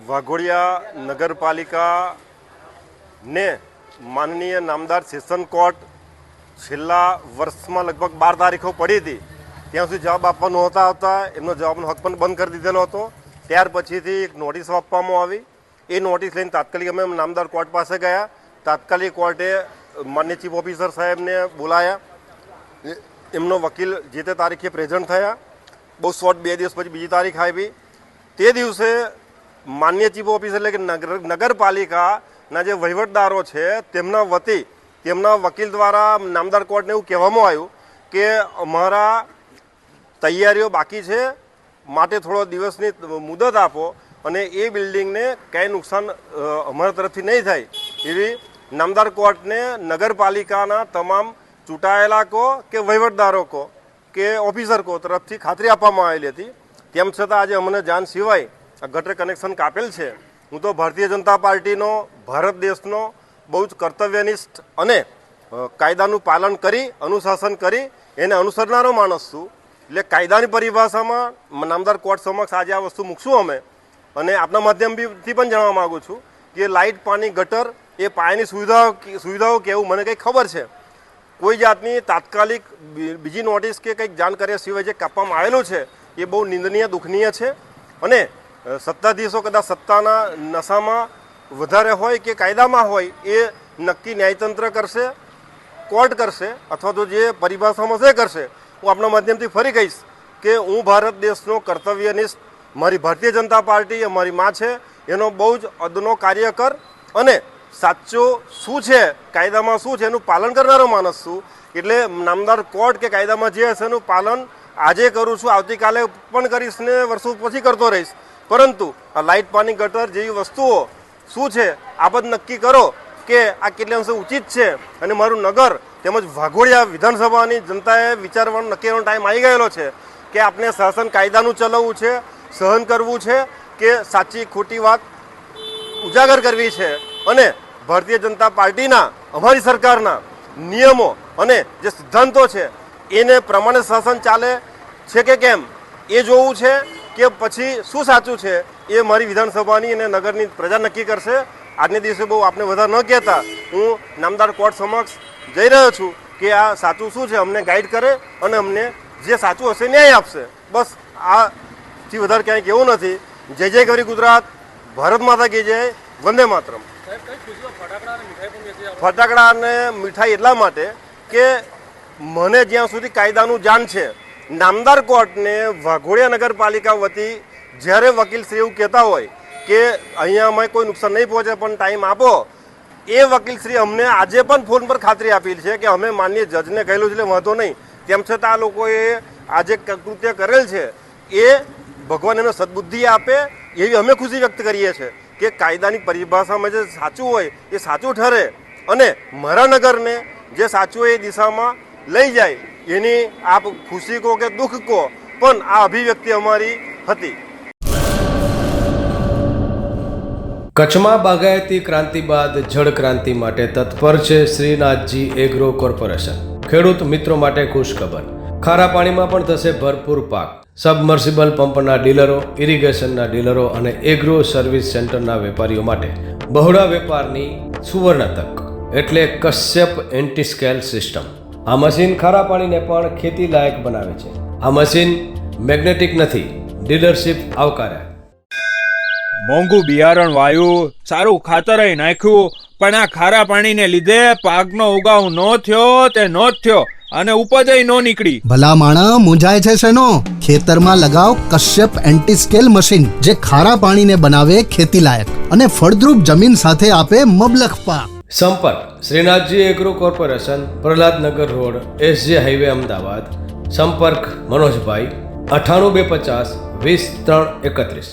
વાઘોડિયા નગરપાલિકાને માનનીય નામદાર સેશન કોર્ટ છેલ્લા વર્ષમાં લગભગ 12 તારીખો પડી હતી, ત્યાં સુધી જવાબ આપવા નહોતા આવતા. એમનો જવાબનો હક પણ બંધ કરી દીધેલો હતો. ત્યાર પછીથી એક નોટિસ આપવામાં આવી. એ નોટિસ લઈને તાત્કાલિક અમે નામદાર કોર્ટ પાસે ગયા. તાત્કાલિક કોર્ટે માન્ય ચીફ ઓફિસર સાહેબને બોલાયા. એમનો વકીલ જે તે તારીખે પ્રેઝન્ટ થયા. બહુ શોર્ટ 2 દિવસ પછી બીજી તારીખ આવી. તે દિવસે માન્ય ચીફ ઓફિસર એટલે કે નગરપાલિકાના જે વહીવટદારો છે તેમના વતી તેમના વકીલ દ્વારા નામદાર કોર્ટને એવું કહેવામાં આવ્યું કે અમારા તૈયારીઓ બાકી છે, માટે થોડો દિવસની મુદત આપો અને એ બિલ્ડિંગને કાંઈ નુકસાન અમારા તરફથી નહીં થાય એવી નામદાર કોર્ટને નગરપાલિકાના તમામ ચૂંટાયેલા કો કે વહીવટદારો કો કે ઓફિસર કો તરફથી ખાતરી આપવામાં આવેલી હતી. તેમ છતાં આજે અમને જાણ સિવાય આ ગટર કનેક્શન કાપેલ છે. હું તો ભારતીય જનતા પાર્ટીનો, ભારત દેશનો બહુ જ કર્તવ્યનિષ્ઠ અને કાયદાનું પાલન કરી અનુશાસન કરી એને અનુસરનારો માણસ છું. એટલે કાયદાની પરિભાષામાં નામદાર કોર્ટ સમક્ષ આજે આ વસ્તુ મૂકશું અમે. અને આપના માધ્યમથી પણ જાણવા માગું છું કે લાઇટ, પાણી, ગટર એ પાયાની સુવિધાઓ કેવું મને કંઈ ખબર છે. કોઈ જાતની તાત્કાલિક બીજી નોટિસ કે કંઈક જાણ કર્યા સિવાય જે કાપવામાં આવેલું છે એ બહુ નિંદનીય, દુઃખનીય છે. અને સત્તાધીશો કદાચ સત્તાના નશામાં વધારે હોય કે કાયદામાં હોય એ નક્કી ન્યાયતંત્ર કરશે, કોર્ટ કરશે, અથવા તો જે પરિભાષામાં છે કરશે. હું આપણા માધ્યમથી ફરી કહીશ કે હું ભારત દેશનો કર્તવ્યનિષ્ઠ, મારી ભારતીય જનતા પાર્ટી અમારી માં છે, એનો બહુ જ અદનો કાર્યકર અને સાચું શું છે, કાયદામાં શું છે એનું પાલન કરનારો માણસ છું. એટલે નામદાર કોર્ટ કે કાયદામાં જે હશે એનું પાલન આજે કરું છું, આવતીકાલે પણ કરીશ ને વર્ષો પછી કરતો રહીશ. પરંતુ આ લાઇટ, પાણી, ગટર જેવી વસ્તુઓ શું છે આપ જ નક્કી કરો કે આ કેટલા અંશે ઉચિત છે. અને મારું નગર તેમજ વાઘોડિયા વિધાનસભાની જનતાએ વિચારવાનો નક્કી કરવાનો ટાઈમ આવી ગયેલો છે કે આપણે શાસન કાયદાનું ચલાવવું છે, સહન કરવું છે કે સાચી ખોટી વાત ઉજાગર કરવી છે. અને ભારતીય જનતા પાર્ટીના, અમારી સરકારના નિયમો અને જે સિદ્ધાંતો છે એને પ્રમાણે શાસન ચાલે છે કે કેમ એ જોવું છે કે પછી શું સાચું છે એ મારી વિધાનસભાની અને નગરની પ્રજા નક્કી કરશે. આજને દિવસે બહુ આપને વધારે ન કહેતા હું નામદાર કોર્ટ સમક્ષ જઈ રહ્યો છું કે આ સાચું શું છે અમને ગાઈડ કરે અને અમને જે સાચું હશે ન્યાય આપશે. બસ આથી વધારે ક્યાંય કેવું નથી. જય જય ગરી ગુજરાત, ભારત માતા કી જય, વંદે માતરમ. ફટાકડા અને મીઠાઈ એટલા માટે કે મને જ્યાં સુધી કાયદાનું જાણ છે, નામદાર કોર્ટને વાઘોડિયા નગરપાલિકા વતી જ્યારે વકીલશ્રી એવું કહેતા હોય કે અહીંયા અમે કોઈ નુકસાન નહીં પહોંચે પણ ટાઈમ આપો, એ વકીલશ્રી અમને આજે પણ ફોન પર ખાતરી આપી છે કે અમે માનનીય જજને કહેલું છે એટલે વાંધો નહીં. તેમ છતાં આ લોકોએ આજે કૃત્ય કરેલ છે એ ભગવાન એનો સદબુદ્ધિ આપે એવી અમે ખુશી વ્યક્ત કરીએ છીએ કે કાયદાની પરિભાષામાં જે સાચું હોય એ સાચું ઠરે અને મારા નગરને જે સાચું હોય એ દિશામાં લઈ જાય. એની આપ ખુશી કહો કે દુઃખ કહો પણ આ અભિવ્યક્તિ અમારી હતી. કચ્છમાં બાગાયતી ક્રાંતિ બાદ જળ ક્રાંતિ માટે તત્પર છે શ્રીનાથજી એગ્રો કોર્પોરેશન. ખેડૂત મિત્રો માટે ખુશખબર, ખારા પાણીમાં પણ થશે ભરપૂર પાક. સબમર્સિબલ પંપના ડીલરો, ઇરિગેશનના ડીલરો અને એગ્રો સર્વિસ સેન્ટરના વેપારીઓ માટે બહોળા વેપારની સુવર્ણ તક એટલે કશ્યપ એન્ટીસ્કેલ સિસ્ટમ. આ મશીન ખારા પાણીને પણ ખેતી લાયક બનાવે છે. આ મશીન મેગ્નેટિક નથી, ડીલરશીપ આવકાર્યા. મોંઘું બિયારણ વાયું, સારું ખાતર નાખ્યું, પણ આ ખારા પાણીને લીધે પાકનો ઉગાવ નો થયો તે નો જ થયો અને ઉપજ નો નીકળી. ભલા માણા મૂંઝાય છે શેનો? ખેતરમાં લગાવ કશ્યપ એન્ટીસ્કેલ મશીન, જે ખારા પાણીને બનાવે ખેતી લાયક અને ફળદ્રુપ જમીન સાથે આપે મબલખ પાક. સંપર્ક Shrinathji agro corporation, Prahlad Nagar road, SJ highway, Ahmedabad. સંપર્ક મનોજભાઈ 98 250 20 3 31.